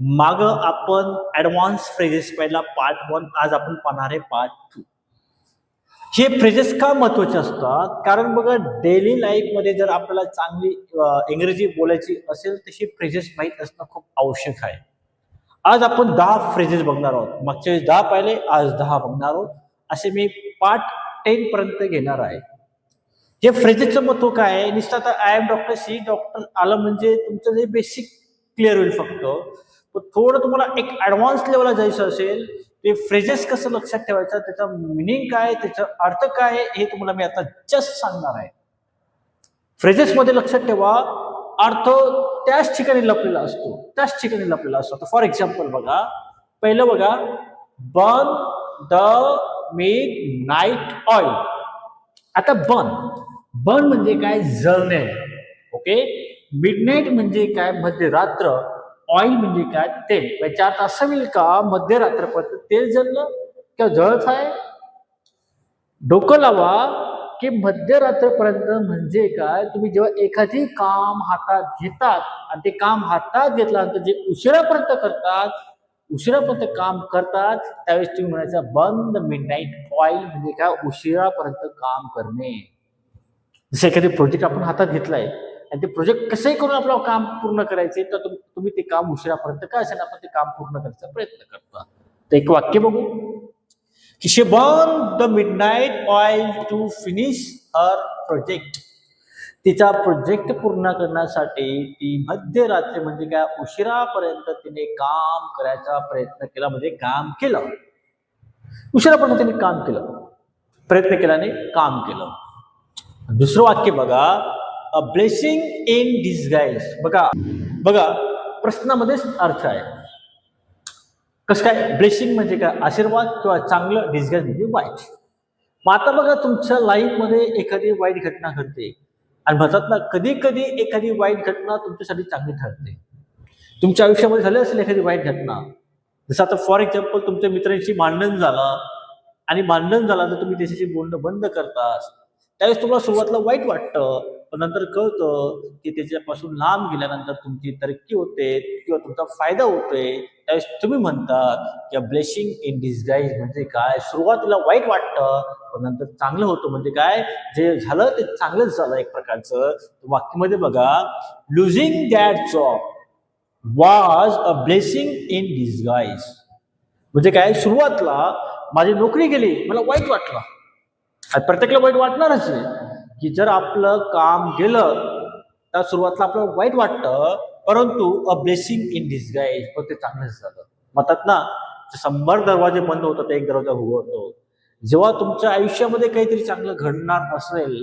माग आपण advance phrases पहिला पार्ट 1, आज आपण पाहणार आहे पार्ट 2. हे फ्रेजेस का महत्वाचे असतात? कारण बघा डेली लाईफ मध्ये जर आपल्याला चांगली इंग्रजी बोलायची असेल तर हे फ्रेजेस माहीत असणं खूप आवश्यक आहे. आज आपण 10 फ्रेजेस बघणार आहोत. मागच्या वेळेस 10 पाहिले, आज 10 बघणार आहोत. असे मी पार्ट 10 पर्यंत घेणार आहे. हे फ्रेजेसचं महत्व काय आहे? नुसतं आता I am doctor see doctor आलं म्हणजे तुमचं जे बेसिक क्लिअर होईल फक्त. पण थोडं तुम्हाला एक ऍडव्हान्स लेवलला जायचं असेल, ते फ्रेजेस कसं लक्षात ठेवायचं, त्याचा मिनिंग काय, त्याचा अर्थ काय, हे तुम्हाला मी आता जस्ट सांगणार आहे. फ्रेजेस मध्ये लक्षात ठेवा, अर्थ त्याच ठिकाणी लपलेला असतो, त्याच ठिकाणी लपलेला असतो. फॉर एक्झाम्पल बघा, पहिलं बघा, burn the mid night oil. आता बर्न म्हणजे काय? जळणे. ओके. मिडनाईट म्हणजे काय? मध्यरात्र. ऑइल म्हणजे काय? तेल. याच्या अर्थ असं होईल का मध्यरात्रपर्यंत तेल जळलं किंवा जळत आहे? डोकं लावा की मध्यरात्रपर्यंत म्हणजे काय? तुम्ही जेव्हा एखादी काम हातात घेतात आणि ते काम हातात घेतल्यानंतर जे उशिरापर्यंत काम करतात त्यावेळेस तुम्ही म्हणायचं बंद मिडनाईट ऑइल म्हणजे काय? उशिरापर्यंत काम करणे. जसं एखादी प्रोजेक्ट आपण हातात घेतलाय आणि ते प्रोजेक्ट कसंही करून आपलं काम पूर्ण करायचे, तर तुम्ही ते काम उशिरापर्यंत काय असेल आपण ते काम पूर्ण करण्याचा प्रयत्न करता. तर एक वाक्य बघू की she burned the midnight oil to finish her project. तिचा प्रोजेक्ट पूर्ण करण्यासाठी ती मध्यरात्री म्हणजे काय? उशिरापर्यंत तिने काम करायचा प्रयत्न केला, म्हणजे काम केलं. उशिरापर्यंत तिने काम केलं, प्रयत्न केल्याने काम केलं. दुसरं वाक्य बघा, अ ब्लेसिंग इन डिस्गाइज. बघा प्रश्नामध्येच अर्थ आहे. कसं काय? ब्लेसिंग म्हणजे काय? आशीर्वाद किंवा चांगलं. डिस्गाइज म्हणजे वाईट. मग आता बघा तुमच्या लाईफ मध्ये एखादी वाईट घटना घडते आणि म्हणतात ना, कधी कधी एखादी वाईट घटना तुमच्यासाठी चांगली ठरते. तुमच्या आयुष्यामध्ये झाली असेल एखादी वाईट घटना. जसं आता फॉर एक्झाम्पल तुमच्या मित्रांशी भांडण झालं आणि भांडण झालं तर तुम्ही त्याच्याशी बोलणं बंद करता. त्यावेळेस तुम्हाला सुरुवातीला वाईट वाटतं, पण नंतर कळतं की त्याच्यापासून लांब गेल्यानंतर तुमची तरक्की होते किंवा तुमचा फायदा होतोय. त्यावेळेस तुम्ही म्हणतात की ब्लेसिंग इन डिस्गाइज म्हणजे काय? सुरुवातीला वाईट वाटतं पण नंतर चांगलं होतं. म्हणजे काय? जे झालं ते चांगलंच झालं एक प्रकारचं. वाक्यामध्ये बघा, losing that job was a blessing in disguise. म्हणजे काय? सुरुवातीला माझी नोकरी गेली, मला वाईट वाटलं. प्रत्येकाला वाईट वाटणारच आहे की जर आपलं काम गेलं तर सुरुवातीला आपल्याला वाईट वाटतं, परंतु अ ब्लेसिंग इन डिस्गाइज, पण ते चांगलंच झालं. म्हणतात ना, 100 दरवाजे बंद होतात, एक दरवाजा उघडतो. जेव्हा तुमच्या आयुष्यामध्ये काहीतरी चांगलं घडणार असेल,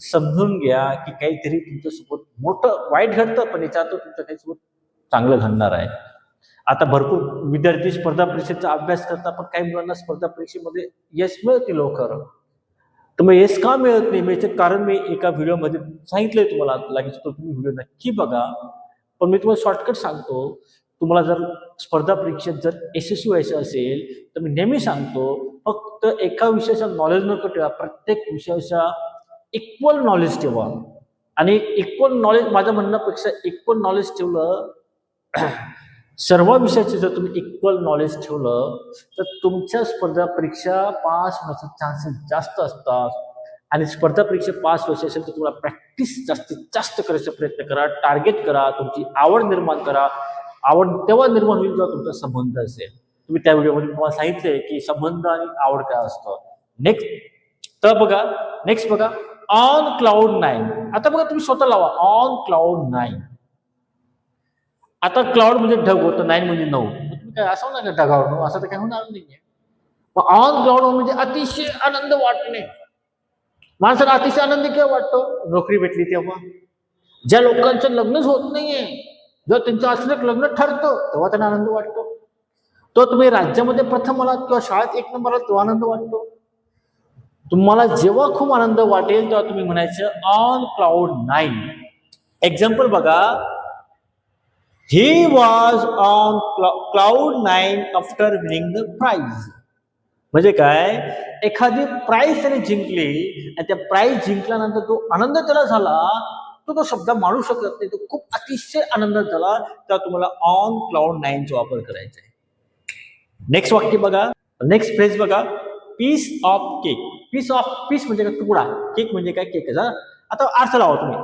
समजून घ्या की काहीतरी तुमच्यासोबत मोठं वाईट घडतं, पण याच्या तुमच्या काहीसोबत चांगलं घडणार आहे. आता भरपूर विद्यार्थी स्पर्धा परीक्षेचा अभ्यास करतात, पण काही मुलांना स्पर्धा परीक्षेमध्ये यश मिळते लवकर. तर मग यश का मिळत नाही? याचं कारण मी एका व्हिडिओमध्ये सांगितलंय तुम्हाला, लागेल तो तुम्ही व्हिडिओ नक्की बघा. पण मी तुम्हाला शॉर्टकट सांगतो. तुम्हाला जर स्पर्धा परीक्षेत जर यशस्वी व्हायचं असेल तर मी नेहमी सांगतो, फक्त एका विषयाचा नॉलेज नको ठेवा, प्रत्येक विषयाचा इक्वल नॉलेज ठेवा. आणि इक्वल नॉलेज, माझ्या म्हणण्यापेक्षा इक्वल नॉलेज ठेवलं, सर्व विषयाचे जर तुम्ही इक्वल नॉलेज ठेवलं तर तुमच्या स्पर्धा परीक्षा पास होण्याचे चान्सेस जास्त असतात. आणि स्पर्धा परीक्षा पास व्हायची असेल तर तुम्हाला प्रॅक्टिस जास्तीत जास्त करायचा प्रयत्न करा, टार्गेट करा, तुमची आवड निर्माण करा. आवड तेव्हा निर्माण होईल जेव्हा तुमचा संबंध असेल. तुम्ही त्या व्हिडिओमध्ये तुम्हाला सांगितलंय की संबंध आणि आवड काय असतं. नेक्स्ट बघा, ऑन क्लाउड 9. आता बघा तुम्ही स्वतः लावा, ऑन क्लाउड 9. आता क्लाउड म्हणजे ढग होतं, 9 म्हणजे 9. तुम्ही काय असं होणार का ढगावर? असं तर काही होणार नाहीये. मग ऑन क्लाउड म्हणजे अतिशय आनंद वाटणे. माणसाला अतिशय आनंद केव्हा वाटतो? नोकरी भेटली तेव्हा. ज्या लोकांचं लग्नच होत नाहीये, जर त्यांचं अचानक लग्न ठरतं तेव्हा त्यांना आनंद वाटतो. तो तुम्ही राज्यामध्ये प्रथम आलात किंवा शाळेत 1 नंबर आलात तेव्हा आनंद वाटतो. तुम्हाला जेव्हा खूप आनंद वाटेल तेव्हा तुम्ही म्हणायचं ऑन क्लाउड 9. एक्झाम्पल बघा, he was on cloud 9 after winning the prize. म्हणजे काय? एखादी प्राइज त्याने जिंकली आणि त्या प्राइज जिंकल्यानंतर तो आनंद त्याला झाला तो शब्द मानू शकत नाही, तो खूप अतिशय आनंद झाला, तेव्हा तुम्हाला ऑन क्लाउड 9चा वापर करायचा आहे. नेक्स्ट वाक्य बघा, नेक्स्ट फ्रेज बघा, पीस ऑफ केक. पीस म्हणजे काय, तुकडा. केक म्हणजे काय, केक. आता अर्थ लावा तुम्ही,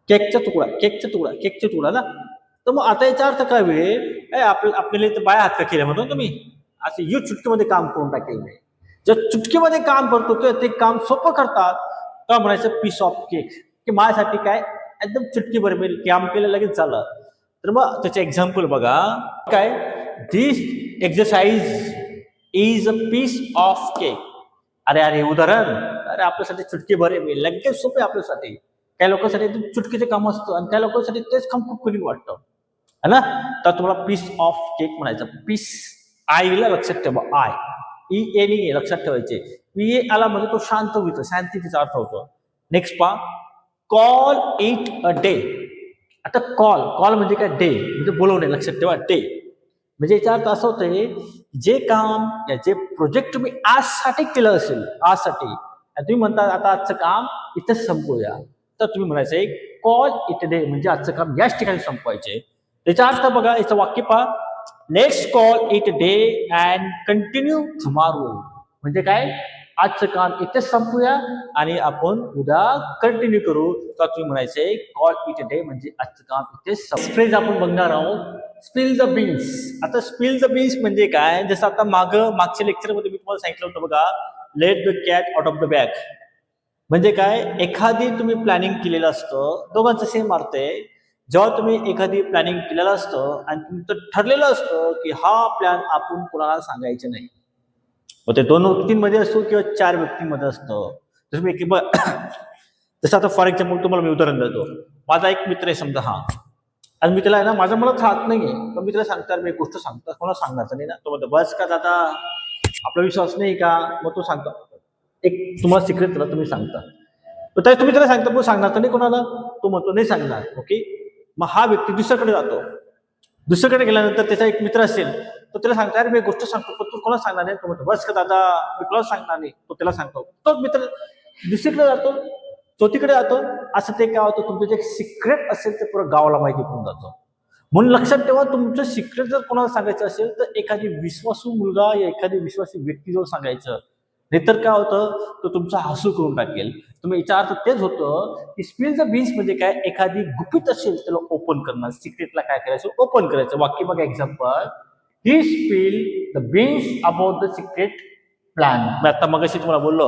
केकचा तुकडा ना. तर मग आता याचा अर्थ काय होईल, आपल्याला इथं बाया हात केलं म्हणून तुम्ही असं चुटकीमध्ये काम करून टाकेल. जर चुटकीमध्ये काम करतो किंवा ते काम सोपं करतात तर म्हणायचं पीस ऑफ केक, की माझ्यासाठी काय एकदम चुटकी भर मी काम केलं लगेच झालं. तर मग त्याचे एक्झाम्पल बघा, काय, this exercise is a piece of cake. अरे उदाहरण, अरे आपल्यासाठी चुटकी भर मी लगेच सोपे आपल्यासाठी. काही लोकांसाठी चुटकीचे काम असतं आणि काही लोकांसाठी तेच काम खूप कठीण वाटतं, है ना. तर तुम्हाला पीस ऑफ केक म्हणायचं. पीस आईला लक्षात ठेवा, आय ई ए लक्षात ठेवायचे. पी ए आला म्हणजे तो शांत होतो, शांतीचा अर्थ होतो. नेक्स्ट पा, कॉल इट अ डे. आता कॉल म्हणजे काय, डे म्हणजे बोलवणे, लक्षात ठेवा, डे म्हणजे याचा अर्थ असं होतंय, जे काम जे प्रोजेक्ट तुम्ही आजसाठी केलं असेल, आजसाठी तुम्ही म्हणता आता आजचं काम इथंच संपवूया, तर तुम्ही म्हणायचं कॉल इट डे म्हणजे आजचं काम याच ठिकाणी संपवायचे. त्याचा अर्थ बघा, याचं वाक्य पहा, let's call it day and continue tomorrow. म्हणजे काय, आजचं काम इथेच संपूया आणि आपण उद्या कंटिन्यू करू. तर तुम्ही म्हणायचे कॉल इट डे म्हणजे आजचं काम इथेच. फ्रेज आपण बघणार आहोत, स्पिल द बीन्स. आता स्पिल द बीन्स म्हणजे काय, जसं आता मागच्या लेक्चरमध्ये मी तुम्हाला सांगितलं होतं बघा, let the cat out of the bag. म्हणजे काय, एखादी तुम्ही प्लॅनिंग केलेलं असतं, दोघांचं सेम अर्थ आहे. जेव्हा तुम्ही एखादी प्लॅनिंग केलेलं असतं आणि तुमचं ठरलेलं असतं की हा प्लॅन आपण कोणाला सांगायचं नाही, मग ते 2 व्यक्तींमध्ये असतो किंवा 4 व्यक्तींमध्ये असतं. जसं आता फॉर एक्झाम्पल तुम्हाला मी उदाहरण देतो. माझा एक मित्र आहे समजा, हा, आणि मी त्याला आहे ना, माझ्या मनात राहत नाहीये, पण मी त्याला सांगतो, मी एक गोष्ट सांगतो, कोणाला सांगणार नाही ना. तो म्हणतो बस का दादा, आपला विश्वास नाही का. मग तो सांगतो, एक तुम्हाला सिक्रेट त्याला तुम्ही सांगता, तर तुम्ही त्याला सांगता पण सांगणार तर नाही कोणाला. तो म्हणतो नाही सांगणार. ओके, मग हा व्यक्ती दुसऱ्याकडे जातो. दुसरीकडे गेल्यानंतर त्याचा एक मित्र असेल, तो त्याला सांगतो, अरे मी गोष्ट सांगतो पण तू कोणाला सांगणार नाही. तो म्हणतो बस का दादा, मी कोणाला सांगणार नाही. तो त्याला सांगतो, तो मित्र दुसरीकडे जातो, चौथीकडे जातो. असं ते काय होतं, तुमचं जे सिक्रेट असेल ते पुरं गावाला माहिती पडून जातं. म्हणून लक्षात ठेवा, तुमचं सिक्रेट जर कोणाला सांगायचं असेल तर एखादी विश्वासू मुलगा या एखादी विश्वासू व्यक्तीजवळ सांगायचं. नाहीतर काय होतं, तो तुमचा हसू करून टाकेल. तुम्ही याचा अर्थ तेच होतं की स्पिल द बीन्स म्हणजे काय, एखादी गुपित असेल त्याला ओपन करणं. सिक्रेटला काय करायचं, ओपन करायचं. वाक्य बघा, example, he spill the beans about the secret plan. मी आता मगाशी तुम्हाला बोललो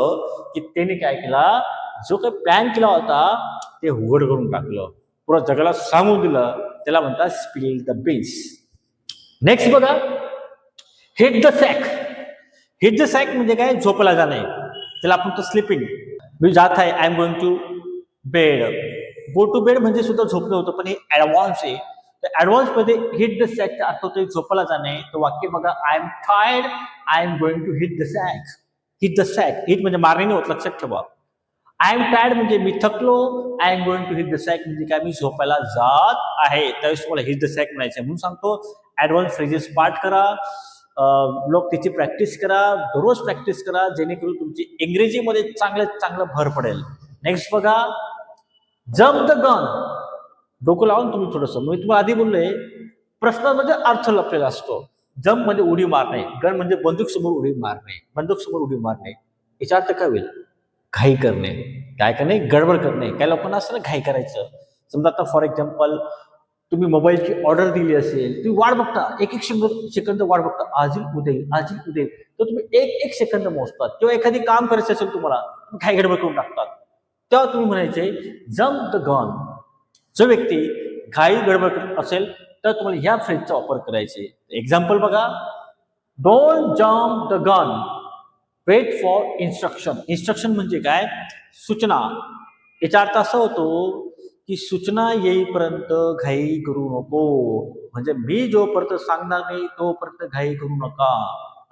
की त्याने काय केला, जो काही प्लॅन केला होता ते उघड करून टाकलं, पुरा जगाला सांगून दिलं. त्याला म्हणतात स्पिल द बीन्स. नेक्स्ट बघा, hit the sack. Hit the sack म्हणजे काय, झोपला जाणे. त्याला आपण तो स्लिपिंग. मी जात आहे, I am going to bed. Go to bed म्हणजे सुद्धा झोपलं होतं, पण हे ऍडव्हान्स आहे. तर ऍडव्हान्स मध्ये हिट द सॅकचा अर्थ होतो झोपला जाणे. तर वाक्य बघा, I am tired, I am going to hit the sack. Hit the sack, hit म्हणजे मारणे नाही होत, लक्षात ठेवा. आय एम टायर्ड म्हणजे मी थकलो, I am going to hit the sack म्हणजे काय, मी झोपायला जात आहे. त्यावेळेस तुम्हाला हिट द सॅक म्हणायचं. म्हणून सांगतो, ऍडव्हान्स फ्रेजेस पाठ करा, लोक त्याची प्रॅक्टिस करा, दररोज प्रॅक्टिस करा, जेणेकरून तुमची इंग्रजीमध्ये चांगलं भर पडेल. नेक्स्ट बघा, जम्प द गन. डोकं लावून तुम्ही थोडंसं, मी तुम्हाला आधी बोललोय, प्रश्नामध्ये अर्थ लपलेला असतो. जम्प म्हणजे उडी मारणे, गन म्हणजे बंदूक समोर उडी मारणे. याचा अर्थ काय होईल, घाई करणे. काय करणे, गडबड करणे. काही लोकांना असं ना घाई करायचं. समजा आता फॉर एक्झाम्पल तुम्ही मोबाईलची ऑर्डर दिली असेल, तुम्ही वाट बघता, एक सेकंद वाट बघता, आज उद्या. तर तुम्ही एक सेकंद मोजतात. किंवा एखादी काम करायचं असेल तुम्हाला, घाई गडबड करून टाकतात. तेव्हा तुम्ही म्हणायचे जम्प द गन. जो व्यक्ती घाई गडबड करत असेल तर तुम्हाला ह्या फ्रेजचा वापर करायचे. एक्झाम्पल बघा, don't jump the gun, wait for instruction. Instruction म्हणजे काय, सूचना. याचा अर्थ असा होतो की सूचना येईपर्यंत घाई करू नको. म्हणजे मी जोपर्यंत सांगणार नाही तोपर्यंत घाई करू नका,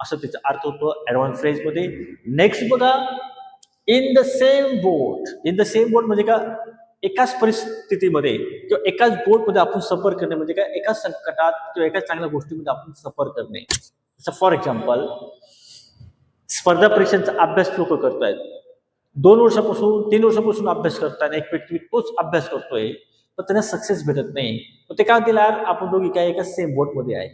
असं त्याचा अर्थ होतो ऍडव्हान्स फ्रेज मध्ये. नेक्स्ट बघा, in the same boat. In the same boat म्हणजे का, एकाच परिस्थितीमध्ये किंवा एकाच बोटमध्ये आपण सफर करणे. म्हणजे काय, एकाच संकटात किंवा एकाच चांगल्या गोष्टीमध्ये आपण सफर करणे. फॉर एक्झाम्पल, स्पर्धा परीक्षांचा अभ्यास लोक करतायत. 2 वर्षापासून 3 वर्षापासून अभ्यास करताना एक व्यक्ती तोच अभ्यास करतोय, पण त्यांना सक्सेस भेटत नाही. मग ते काय म्हणतील, यार आपण दोघी काय एका सेम बोटमध्ये आहे.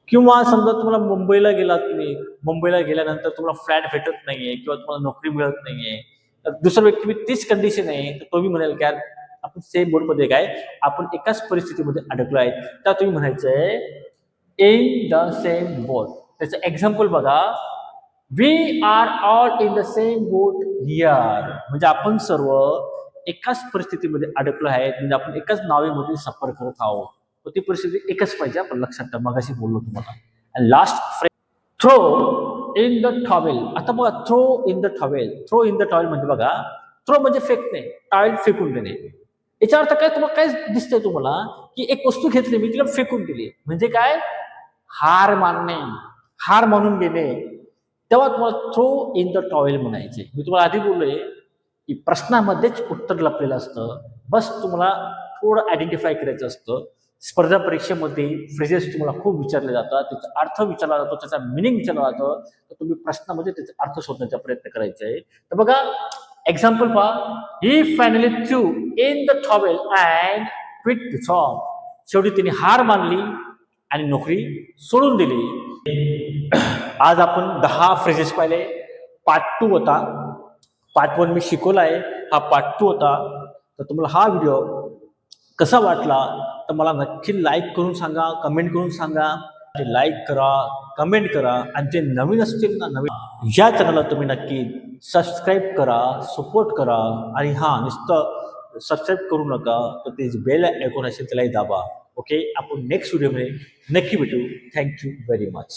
किंवा समजा तुम्हाला मुंबईला गेलात तुम्ही, मुंबईला गेल्यानंतर तुम्हाला फ्लॅट भेटत नाहीये किंवा तुम्हाला नोकरी मिळत नाहीये, तर दुसरा व्यक्ती तीच कंडिशन आहे, तर तो बी म्हणेल की यार आपण सेम बोटमध्ये काय, आपण एकाच परिस्थितीमध्ये अडकलो आहे. तर तुम्ही म्हणायचंय इन द सेम बोट. त्याचं एक्झाम्पल बघा, we are all in the same boat here. म्हणजे आपण सर्व एकाच परिस्थितीमध्ये अडकलो आहे, म्हणजे आपण एकाच नावेमध्ये सफर करत आहोत. ती परिस्थिती एकच पाहिजे, आपण लक्षात ठेवा, मगाशी बोललो तुम्हाला. आणि last phrase, throw in the towel. आता बघा, throw in the towel, throw in the towel म्हणजे बघा, थ्रो म्हणजे फेकणे, टॉवेल फेकून देणे. याचा अर्थ काय, तुम्हाला काय दिसतंय तुम्हाला, की एक वस्तू घेतली मी, तिला फेकून दिली, म्हणजे काय, हार मानणे, हार मानून घेणे. तेव्हा तुम्हाला थ्रो इन द टॉवेल म्हणायचे. मी तुम्हाला आधी बोललोय की प्रश्नामध्येच उत्तर लपलेलं असतं, बस तुम्हाला थोडं आयडेंटिफाय करायचं असतं. स्पर्धा परीक्षेमध्ये फ्रेजेस तुम्हाला खूप विचारले जातात, त्याचा अर्थ विचारला जातो, त्याचा मिनिंग विचारला जातो, तर तुम्ही प्रश्नामध्ये त्याचा अर्थ शोधण्याचा प्रयत्न करायचा आहे. तर बघा एक्झाम्पल पहा, ही finally threw in the towel and quit the job. शेवटी तिने हार मानली आणि नोकरी सोडून दिली. आज आपण 10 फ्रेजेस पाहिले. पार्ट 2 होता. पार्ट 1 मी शिकवला आहे, हा पार्ट 2 होता. तर तुम्हाला हा व्हिडिओ कसा वाटला तर मला नक्की लाईक करून सांगा, कमेंट करून सांगा. लाईक करा, कमेंट करा, आणि जे नवीन असतील ना, नवीन या चॅनलला तुम्ही नक्की सबस्क्राईब करा, सपोर्ट करा. आणि हा नुसतं सबस्क्राईब करू नका, तर ते बेल आयकॉन असेल त्यालाही दाबा. ओके, आपण नेक्स्ट व्हिडिओमध्ये नक्की भेटू. Thank you very much.